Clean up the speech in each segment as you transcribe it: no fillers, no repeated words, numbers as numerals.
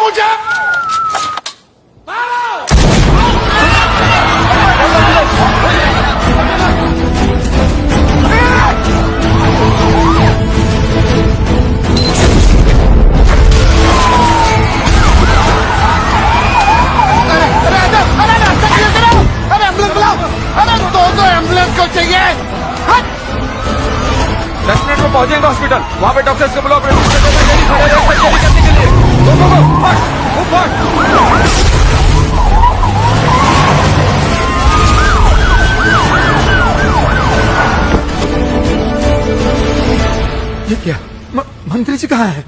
मुझे। एम्बुलेंस को चाहिए। 10 मिनट में पहुंचेंगे हॉस्पिटल। वहाँ पे डॉक्टर्स को बुलाओ, करने के लिए। गो गो गो, फास्ट, मूव फास्ट। ये क्या? मंत्री जी कहाँ है?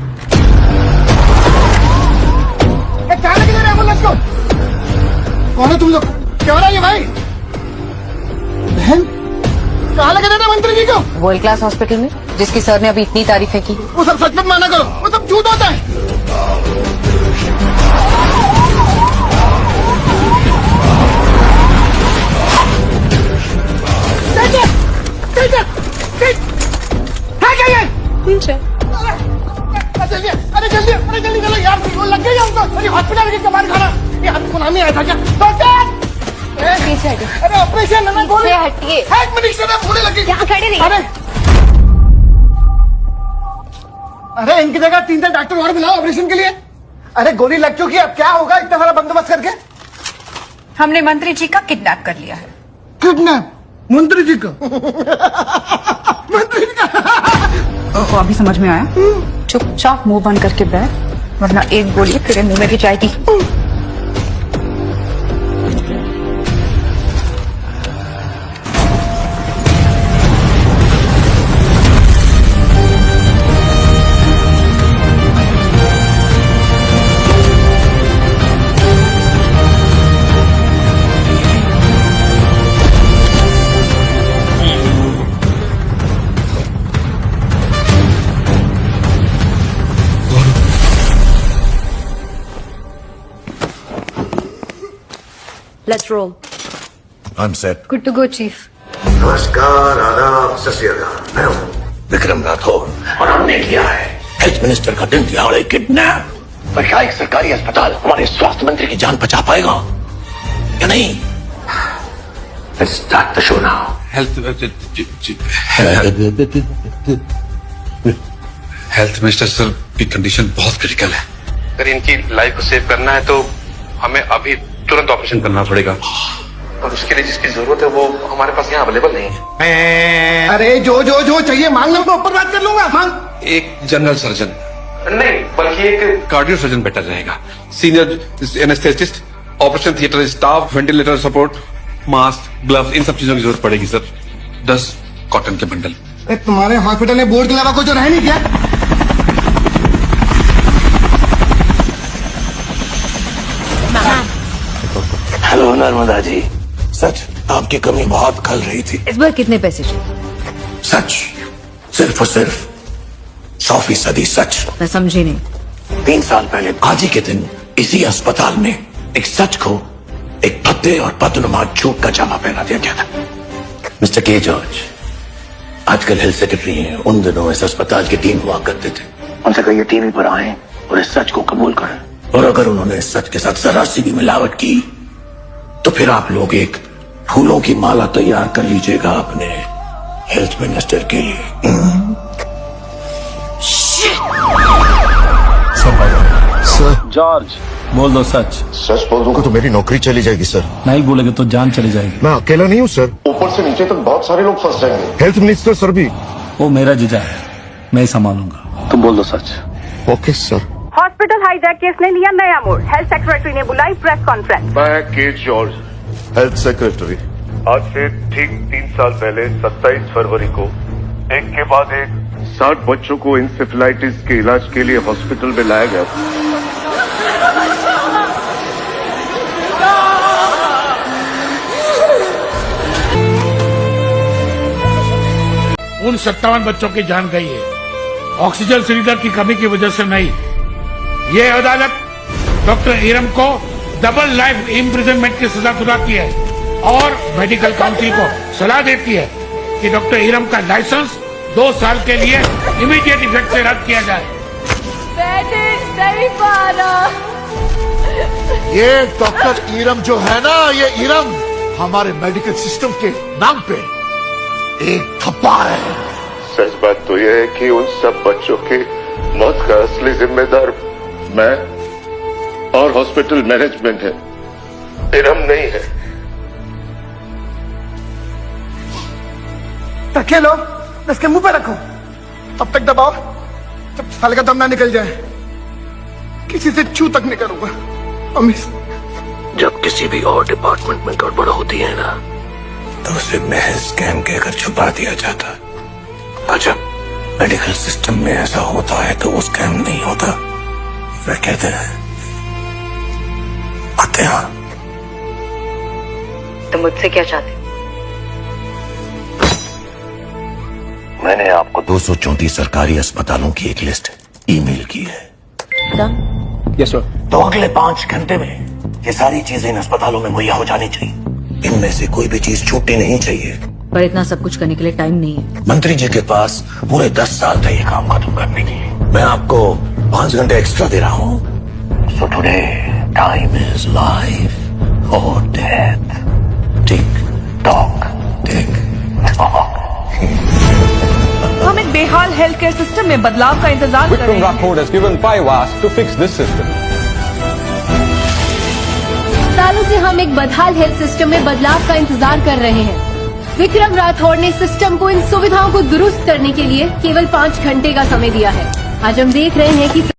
कहाँ लेके जा रहे एम्बुलेंस को? कौन है तुम लोग? क्या हो रहा है ये भाई? बहन कहाँ लेके जा रहे मंत्री जी को? वर्ल्ड क्लास हॉस्पिटल में, जिसकी सर ने अभी इतनी तारीफें की। वो सब सच मत माना करो, वो सब झूठ होता है। अरे जल्दी चलो यार, लग गई हमको। हॉस्पिटल की कमाल खाना, ये हमको नाम ही आया था क्या? डॉक्टर पीछे हटिए। अरे ऑपरेशन है ना, पीछे हटिए। एक मिनट से पूरे लगी। यहाँ खड़े नहीं। अरे इनकी जगह 3 डॉक्टर और बुलाओ ऑपरेशन के लिए। अरे गोली लग चुकी है, अब क्या होगा इतना सारा बंदोबस्त करके? हमने मंत्री जी का किडनैप कर लिया है। किडनैप? मंत्री जी का? मंत्री जी का? अभी समझ में आया? चुपचाप मुंह बंद करके बैठ, वरना एक गोली तेरे मुंह में भी जाएगी। Let's roll. I'm set. Good to go, Chief. नमस्कार, आदाब, सत श्री अकाल। मैं हूँ विक्रम राठौर और हमने किया है हेल्थ मिनिस्टर का दिन दिहाड़े किडनैप। पर क्या एक सरकारी अस्पताल हमारे स्वास्थ्य मंत्री की जान बचा पाएगा या नहीं? Let's start the show now. Health minister sir की कंडीशन बहुत क्रिटिकल है। अगर इनकी लाइफ को सेव करना है तो हमें अभी तुरंत ऑपरेशन करना पड़ेगा, और उसके लिए जिसकी जरूरत है वो हमारे पास यहाँ अवेलेबल नहीं है। अरे जो चाहिए मांग लो, मैं ऊपर बात कर लूंगा। मांग। एक जनरल सर्जन नहीं, बल्कि एक कार्डियो सर्जन बेटर रहेगा। Senior anaesthetist, operation theatre staff, ventilator support, mask, gloves, इन सब चीजों की जरूरत पड़ेगी सर। 10 कॉटन के बंडल। तुम्हारे हॉस्पिटल में बोर्ड के अलावा कुछ रह नहीं क्या? हेलो नर्मदा जी, सच आपकी कमी बहुत खल रही थी। इस बार कितने पैसे चाहिए? सच, सिर्फ और सिर्फ 100% सच। मैं समझी नहीं। 3 साल पहले आज ही के दिन इसी अस्पताल में एक सच को एक भद्दे और बदनुमा झूठ का जामा पहना दिया गया था। मिस्टर के जॉर्ज आजकल हेल्थ सेक्रेटरी हैं, उन दिनों इस अस्पताल की टीम हुआ करते थे। उनसे कहिए टीवी पर आए और इस सच को कबूल करें, और अगर उन्होंने इस सच के साथ जरा सी भी मिलावट की तो फिर आप लोग एक फूलों की माला तैयार कर लीजिएगा अपने हेल्थ मिनिस्टर के लिए। सर जॉर्ज बोल दो सच। सच बोल दूंगा तो मेरी नौकरी चली जाएगी सर। नहीं बोलेगे तो जान चली जाएगी। मैं अकेला नहीं हूँ सर, ऊपर से नीचे तक बहुत सारे लोग फंस जाएंगे। हेल्थ मिनिस्टर सर भी। वो मेरा जीजा है, मैं ही संभालूंगा। तुम बोल दो सच। Okay sir. Hospital hijack case ने लिया नया मोड़, हेल्थ सेक्रेटरी ने बुलाई प्रेस कॉन्फ्रेंस। मैं के जॉर्ज, हेल्थ सेक्रेटरी। आज से ठीक 3 साल पहले 27 फरवरी को एक के बाद एक 60 बच्चों को इंसेफेलाइटिस के इलाज के लिए हॉस्पिटल में लाया गया था। उन 57 बच्चों की जान गई है, ऑक्सीजन सिलेंडर की कमी की वजह से नहीं। ये अदालत डॉक्टर इरम को डबल लाइफ इम्प्रिजनमेंट की सजा सुनाती है और मेडिकल काउंसिल को सलाह देती है कि डॉक्टर इरम का लाइसेंस 2 साल के लिए इमीडिएट इफेक्ट से रद्द किया जाए। नहीं पा रहा। ये डॉक्टर ईरम जो है ना, ये ईरम हमारे मेडिकल सिस्टम के नाम पे एक थप्पा है। सच बात तो यह है कि उन सब बच्चों के मौत का असली जिम्मेदार मैं और हॉस्पिटल मैनेजमेंट है, इरम नहीं है। रखे लो, इसके मुंह पे रखो, तब तक दबाओ जब साले का दम ना निकल जाए। किसी से छू तक नहीं करूंगा। अम्मी, जब किसी भी और डिपार्टमेंट में गड़बड़ होती है ना, तो उसे महज स्कैम कहकर छुपा दिया जाता। और जब मेडिकल सिस्टम में ऐसा होता है तो वो स्कैम नहीं होता, वे कहते हैं हत्या। तुम मुझसे क्या चाहते? मैंने आपको 234 सरकारी अस्पतालों की एक लिस्ट ईमेल की है। Yes sir. तो अगले 5 घंटे में ये सारी चीजें इन अस्पतालों में मुहैया हो जानी चाहिए। इनमें से कोई भी चीज छूटनी नहीं चाहिए। पर इतना सब कुछ करने के लिए टाइम नहीं है। मंत्री जी के पास पूरे 10 साल थे ये काम खत्म करने के लिए। मैं आपको 5 घंटे एक्स्ट्रा दे रहा हूँ। So today time is life और death. Tick tock, tick tock. हम एक बेहाल हेल्थ केयर सिस्टम में बदलाव का इंतजार कर रहे हैं। Rathod has given 5 hours to fix this system. सालों से हम एक बदहाल हेल्थ सिस्टम में बदलाव का इंतजार कर रहे हैं। विक्रम राठौड़ ने सिस्टम को, इन सुविधाओं को दुरुस्त करने के लिए केवल 5 घंटे का समय दिया है। आज हम देख रहे हैं कि